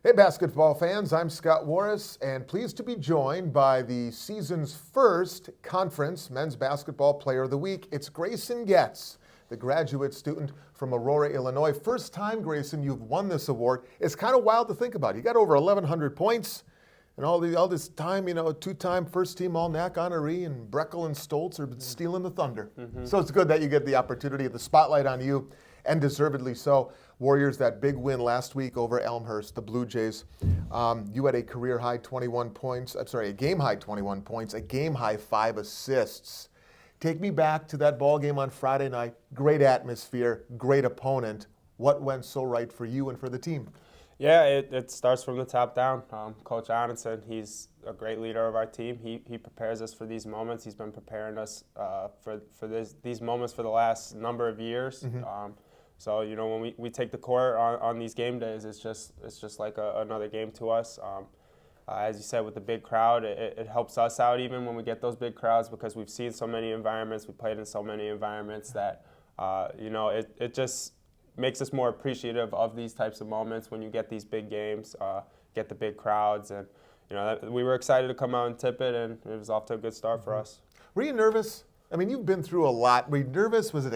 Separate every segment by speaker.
Speaker 1: Hey basketball fans, I'm Scott Warras and pleased to be joined by the season's first conference men's basketball player of the week. It's Grayson Goetz, the graduate student from Aurora, Illinois. First time, Grayson, you've won this award. It's kind of wild to think about. You got over 1,100 points and all this time, two-time first-team All-NACC honoree, and Breckel and Stoltz are stealing the thunder. So it's good that you get the opportunity, the spotlight on you, and deservedly so. Warriors, that big win last week over Elmhurst, the Blue Jays. You had a career-high 21 points. I'm sorry, a game-high 21 points, a game-high 5 assists. Take me back to that ball game on Friday night. Great atmosphere, great opponent. What went so right for you and for the team?
Speaker 2: Yeah, it starts from the top down. Coach Onenson, he's a great leader of our team. He prepares us for these moments. He's been preparing us for these moments for the last number of years. So when we take the court on these game days, it's just like another game to us. As you said, with the big crowd, it helps us out even when we get those big crowds, because we've seen so many environments, we played in so many environments that it just makes us more appreciative of these types of moments when you get these big games, get the big crowds, and we were excited to come out and tip it, and it was off to a good start for us.
Speaker 1: Were you nervous? I mean, you've been through a lot. Were you nervous? Was it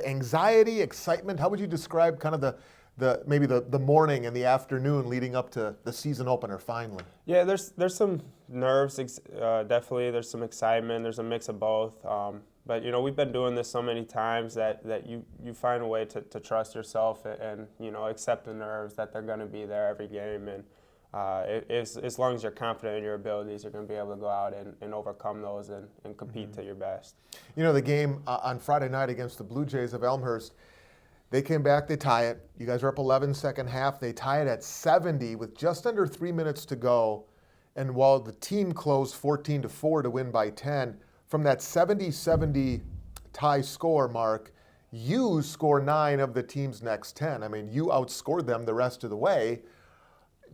Speaker 1: anxiety, excitement? How would you describe kind of maybe the morning and the afternoon leading up to the season opener finally?
Speaker 2: Yeah, there's some nerves, definitely. There's some excitement. There's a mix of both. But we've been doing this so many times that you find a way to trust yourself and accept the nerves that they're going to be there every game, and as long as you're confident in your abilities, you're going to be able to go out and overcome those and compete to your best.
Speaker 1: The game on Friday night against the Blue Jays of Elmhurst, they came back, they tie it. You guys are up 11 second half. They tie it at 70 with just under 3 minutes to go. And while the team closed 14-4 to win by 10, from that 70-70 tie score mark, you score 9 of the team's next 10. I mean, you outscored them the rest of the way.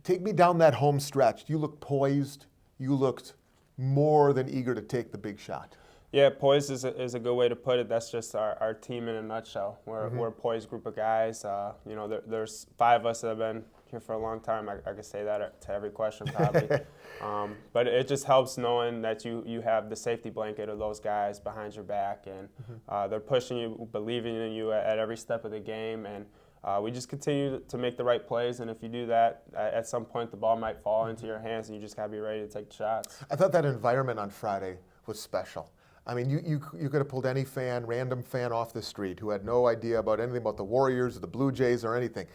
Speaker 1: Take me down that home stretch. You looked poised. You looked more than eager to take the big shot.
Speaker 2: Yeah, poised is a good way to put it. That's just our team in a nutshell. We're a poised group of guys. There's 5 of us that have been here for a long time. I could say that to every question probably. But it just helps knowing that you have the safety blanket of those guys behind your back, and they're pushing you, believing in you at every step of the game, and we just continue to make the right plays, and if you do that, at some point the ball might fall into your hands, and you just got to be ready to take the shots.
Speaker 1: I thought that environment on Friday was special. I mean, you could have pulled any random fan off the street who had no idea about anything about the Warriors or the Blue Jays or anything,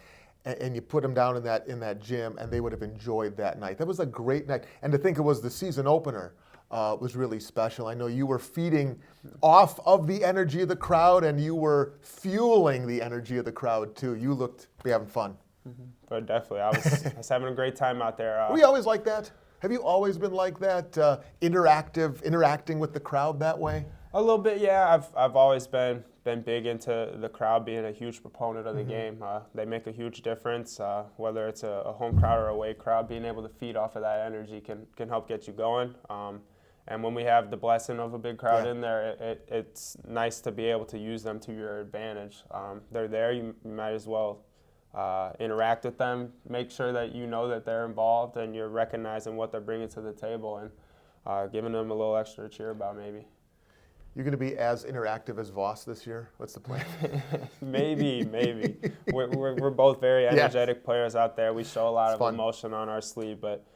Speaker 1: and you put them down in that gym, and they would have enjoyed that night. That was a great night, and to think it was the season opener was really special. I know you were feeding off of the energy of the crowd, and you were fueling the energy of the crowd too. You looked to be having fun.
Speaker 2: But definitely, I was having a great time out there.
Speaker 1: Were you always like that? Have you always been like that, interacting with the crowd that way?
Speaker 2: A little bit, yeah. I've always been big into the crowd being a huge proponent of the game. They make a huge difference, whether it's a home crowd or away crowd. Being able to feed off of that energy can help get you going. And when we have the blessing of a big crowd in there, it's nice to be able to use them to your advantage. They're there, you might as well interact with them, make sure that you know that they're involved and you're recognizing what they're bringing to the table, and giving them a little extra to cheer about maybe.
Speaker 1: You're going to be as interactive as Voss this year? What's the plan?
Speaker 2: Maybe. We're both very energetic players out there. We show a lot of emotion on our sleeve, but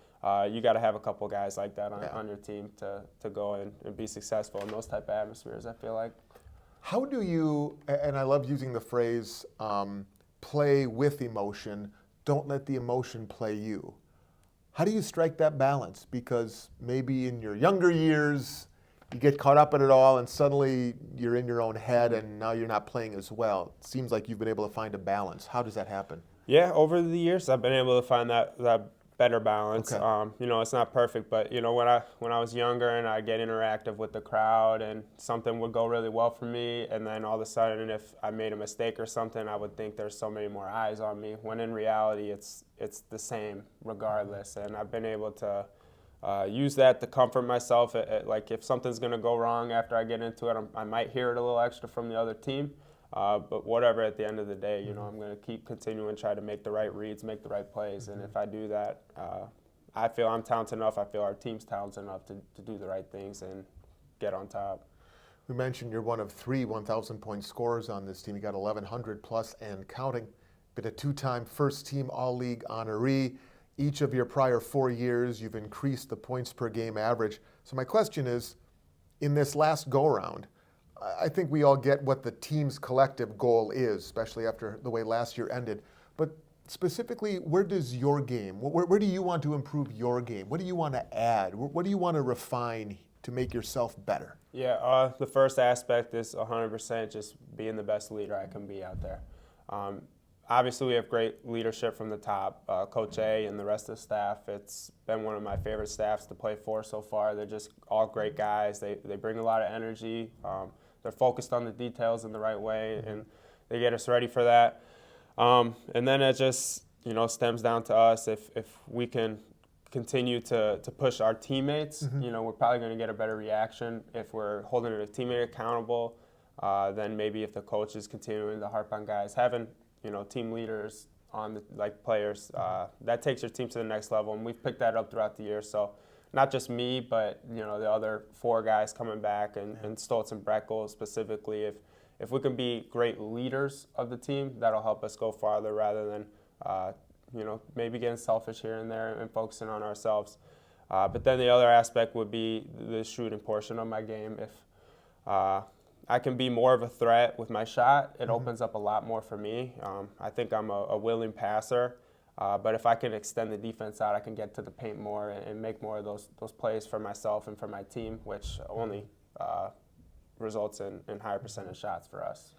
Speaker 2: you got to have a couple guys like that on your team to go and be successful in those type of atmospheres, I feel like.
Speaker 1: How do you, and I love using the phrase, play with emotion, don't let the emotion play you. How do you strike that balance? Because maybe in your younger years, you get caught up in it all and suddenly you're in your own head and now you're not playing as well. It seems like you've been able to find a balance. How does that happen?
Speaker 2: Yeah, over the years I've been able to find that better balance.
Speaker 1: Okay.
Speaker 2: It's not perfect, but when I was younger and I'd get interactive with the crowd and something would go really well for me, and then all of a sudden if I made a mistake or something, I would think there's so many more eyes on me, when in reality it's the same regardless. And I've been able to use that to comfort myself. Like if something's going to go wrong after I get into it, I might hear it a little extra from the other team. But whatever, at the end of the day, you know, I'm going to keep continuing to try to make the right reads, make the right plays. And if I do that, I feel I'm talented enough, I feel our team's talented enough to do the right things and get on top.
Speaker 1: We mentioned you're one of 3 1,000-point scorers on this team. You got 1,100 plus and counting. Been a 2-time first-team All-League honoree. Each of your prior 4 years, you've increased the points per game average. So my question is, in this last go-around, I think we all get what the team's collective goal is, especially after the way last year ended. But specifically, where does your game, where do you want to improve your game? What do you want to add? What do you want to refine to make yourself better?
Speaker 2: Yeah, the first aspect is 100% just being the best leader I can be out there. Obviously, we have great leadership from the top. Coach A and the rest of the staff, it's been one of my favorite staffs to play for so far. They're just all great guys. They bring a lot of energy. They're focused on the details in the right way, and they get us ready for that. And then it just, you know, stems down to us. If we can continue to push our teammates, you know, we're probably going to get a better reaction. If we're holding a teammate accountable, then maybe if the coach is continuing to harp on guys, having, you know, team leaders on the, like players, that takes your team to the next level, and we've picked that up throughout the year. So not just me, but, you know, the other 4 guys coming back, and Stoltz and Breckel specifically. If we can be great leaders of the team, that'll help us go farther rather than, you know, maybe getting selfish here and there and focusing on ourselves. But then the other aspect would be the shooting portion of my game. If I can be more of a threat with my shot, it opens up a lot more for me. I think I'm a willing passer, but if I can extend the defense out, I can get to the paint more and make more of those plays for myself and for my team, which only results in higher percentage shots for us.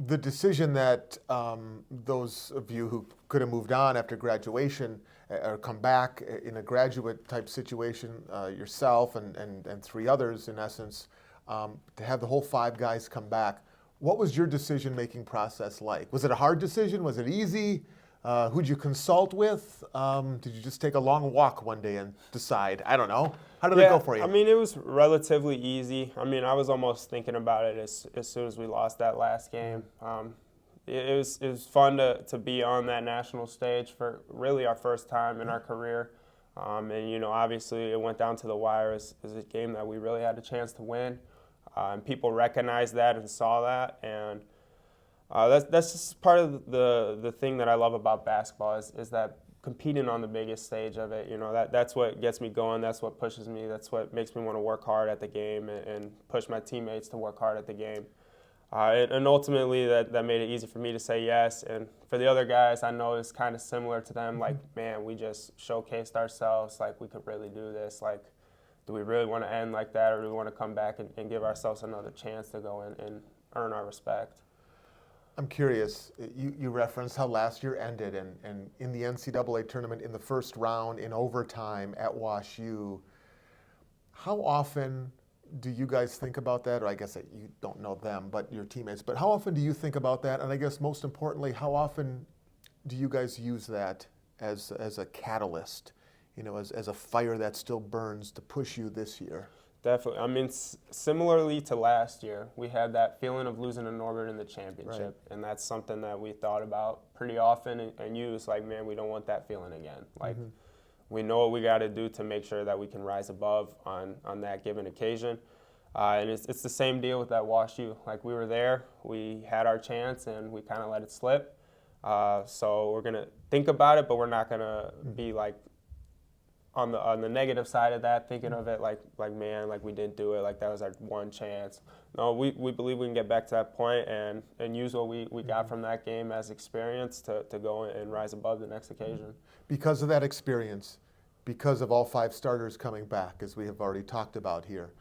Speaker 1: The decision that those of you who could have moved on after graduation or come back in a graduate type situation, yourself and 3 others in essence, to have the whole 5 guys come back, what was your decision-making process like? Was it a hard decision? Was it easy? Who'd you consult with? Did you just take a long walk one day and decide? I don't know. How did it go for you?
Speaker 2: I mean, it was relatively easy. I mean, I was almost thinking about it as soon as we lost that last game. It was fun to be on that national stage for really our first time in our career. And, you know, obviously it went down to the wire as a game that we really had a chance to win. And people recognized that and saw that. And that's just part of the thing that I love about basketball is that competing on the biggest stage of it. You know, that's what gets me going. That's what pushes me. That's what makes me want to work hard at the game and push my teammates to work hard at the game. And ultimately, that made it easy for me to say yes. And for the other guys, I know it's kind of similar to them. Like, man, we just showcased ourselves. Like, we could really do this. Like, do we really want to end like that, or do we want to come back and give ourselves another chance to go and earn our respect?
Speaker 1: I'm curious, you referenced how last year ended, and in the NCAA tournament in the first round in overtime at Wash U, how often do you guys think about that? Or I guess you don't know them, but your teammates, but how often do you think about that? And I guess most importantly, how often do you guys use that as a catalyst, you know, as a fire that still burns to push you this year?
Speaker 2: Definitely. I mean, similarly to last year, we had that feeling of losing to Norbert in the championship, right. And that's something that we thought about pretty often and used. Like, man, we don't want that feeling again. Like, we know what we got to do to make sure that we can rise above on that given occasion. And it's the same deal with that Wash U. Like, we were there, we had our chance, and we kind of let it slip. So we're going to think about it, but we're not going to be like, on the negative side of that, thinking of it like man, like we didn't do it, like that was our one chance. No, we believe we can get back to that point and use what we got from that game as experience to go and rise above the next occasion.
Speaker 1: Because of that experience, because of all 5 starters coming back, as we have already talked about here,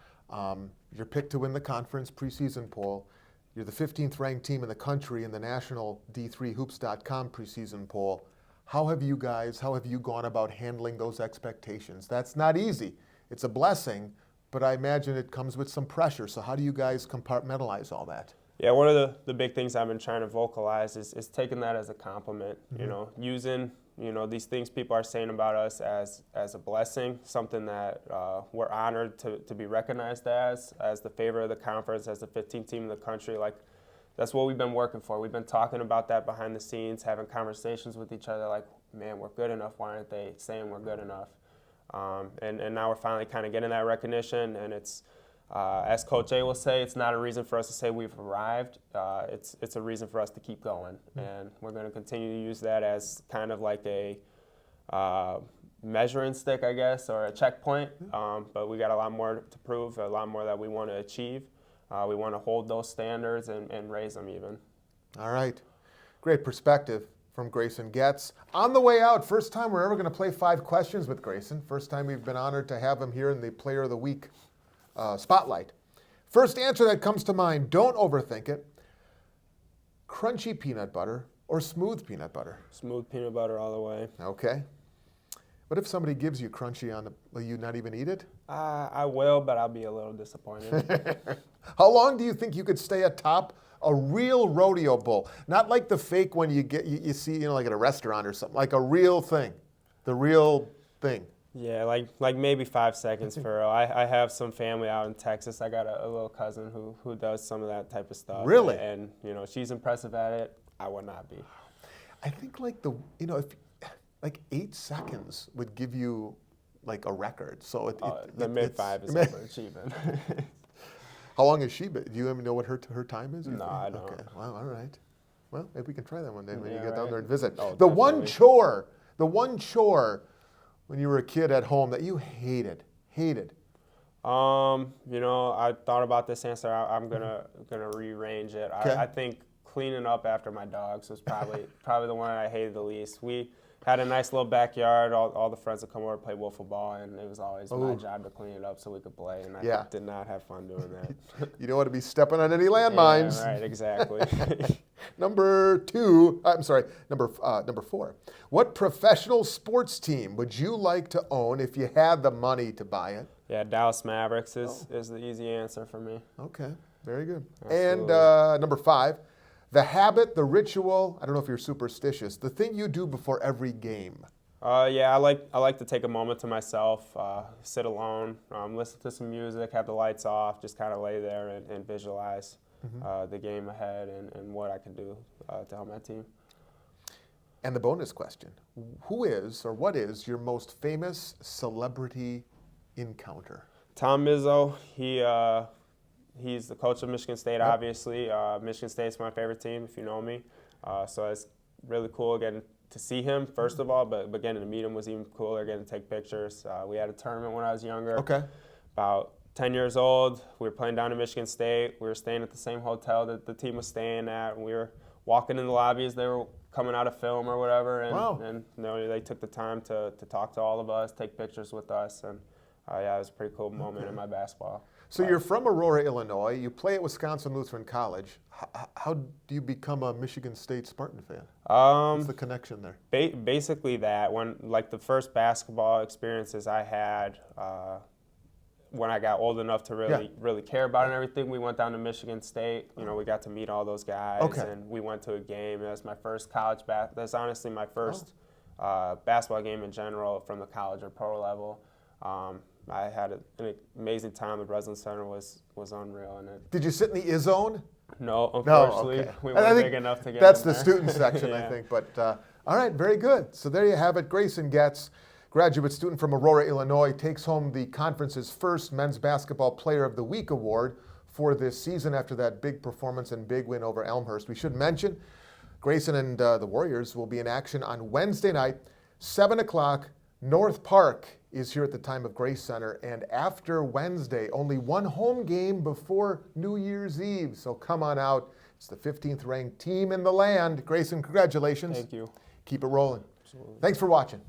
Speaker 1: you're picked to win the conference preseason poll. You're the 15th ranked team in the country in the national D3hoops.com preseason poll. How have you gone about handling those expectations? That's not easy. It's a blessing, but I imagine it comes with some pressure. So how do you guys compartmentalize all that?
Speaker 2: Yeah, one of the big things I've been trying to vocalize is taking that as a compliment, you know, using, you know, these things people are saying about us as a blessing, something that we're honored to be recognized as the favorite of the conference, as the 15th team in the country. Like, that's what we've been working for. We've been talking about that behind the scenes, having conversations with each other like, man, we're good enough. Why aren't they saying we're good enough? And now we're finally kind of getting that recognition, and it's, as Coach A will say, it's not a reason for us to say we've arrived. It's a reason for us to keep going, and we're going to continue to use that as kind of like a measuring stick, I guess, or a checkpoint. But we got a lot more to prove, a lot more that we want to achieve. We want to hold those standards and raise them even.
Speaker 1: All right. Great perspective from Grayson Goetz. On the way out, first time we're ever going to play 5 questions with Grayson. First time we've been honored to have him here in the Player of the Week spotlight. First answer that comes to mind, don't overthink it. Crunchy peanut butter or smooth peanut butter?
Speaker 2: Smooth peanut butter all the way.
Speaker 1: Okay. What if somebody gives you crunchy will you not even eat it?
Speaker 2: I will, but I'll be a little disappointed.
Speaker 1: How long do you think you could stay atop a real rodeo bull? Not like the fake one you see, like at a restaurant or something, like a real thing, the real thing.
Speaker 2: Yeah, like maybe 5 seconds for real. I have some family out in Texas. I got a little cousin who does some of that type of stuff.
Speaker 1: Really?
Speaker 2: And she's impressive at it. I would not be.
Speaker 1: I think if 8 seconds would give you like a record. So
Speaker 2: the mid-5 is overachieving.
Speaker 1: How long has she been? Do you even know what her time is?
Speaker 2: No, I don't.
Speaker 1: Okay. Well, all right. Well, maybe we can try that one day when you
Speaker 2: Yeah,
Speaker 1: get down
Speaker 2: right.
Speaker 1: there and visit.
Speaker 2: Oh,
Speaker 1: the
Speaker 2: definitely.
Speaker 1: one chore when you were a kid at home that you hated.
Speaker 2: I thought about this answer. I'm gonna rearrange it.
Speaker 1: Okay.
Speaker 2: I think cleaning up after my dogs was probably the one I hated the least. We had a nice little backyard. All the friends would come over and play wiffle ball, and it was always my job to clean it up so we could play. And I did not have fun doing that.
Speaker 1: You don't want to be stepping on any landmines.
Speaker 2: Yeah, right, exactly.
Speaker 1: Number 4. What professional sports team would you like to own if you had the money to buy it?
Speaker 2: Yeah, Dallas Mavericks is the easy answer for me.
Speaker 1: Okay, very good.
Speaker 2: Absolutely.
Speaker 1: And number 5, the habit, the ritual, I don't know if you're superstitious, the thing you do before every game.
Speaker 2: Yeah, I like to take a moment to myself, sit alone, listen to some music, have the lights off, just kind of lay there and visualize the game ahead and what I can do to help my team.
Speaker 1: And the bonus question, who is or what is your most famous celebrity encounter?
Speaker 2: Tom Izzo, he's the coach of Michigan State, obviously. Michigan State's my favorite team, if you know me. So it's really cool getting to see him, first of all, but getting to meet him was even cooler, getting to take pictures. We had a tournament when I was younger.
Speaker 1: Okay.
Speaker 2: About 10 years old. We were playing down in Michigan State. We were staying at the same hotel that the team was staying at. And we were walking in the lobby as they were coming out of film or whatever. And,
Speaker 1: wow.
Speaker 2: and they took the time to talk to all of us, take pictures with us. And it was a pretty cool moment in my basketball.
Speaker 1: So you're from Aurora, Illinois. You play at Wisconsin Lutheran College. How do you become a Michigan State Spartan fan? What's the connection there?
Speaker 2: Basically that. When the first basketball experiences I had when I got old enough to really care about it and everything, we went down to Michigan State. We got to meet all those guys, and we went to a game. That was my first college That's honestly my first basketball game in general from the college or pro level. I had an amazing time. The Breslin Center was unreal.
Speaker 1: Did you sit in the I-zone?
Speaker 2: No, unfortunately, we weren't big enough to get
Speaker 1: that's
Speaker 2: in
Speaker 1: the
Speaker 2: there.
Speaker 1: student section,
Speaker 2: Yeah.
Speaker 1: I think. But all right, very good. So there you have it. Grayson Goetz, graduate student from Aurora, Illinois, takes home the conference's first Men's Basketball Player of the Week award for this season after that big performance and big win over Elmhurst. We should mention Grayson and the Warriors will be in action on Wednesday night, 7 o'clock. North Park is here at the Time of Grace Center, and after Wednesday, only one home game before New Year's Eve. So come on out. It's the 15th ranked team in the land. Grayson, congratulations.
Speaker 2: Thank you.
Speaker 1: Keep it rolling.
Speaker 2: Absolutely.
Speaker 1: Thanks for watching.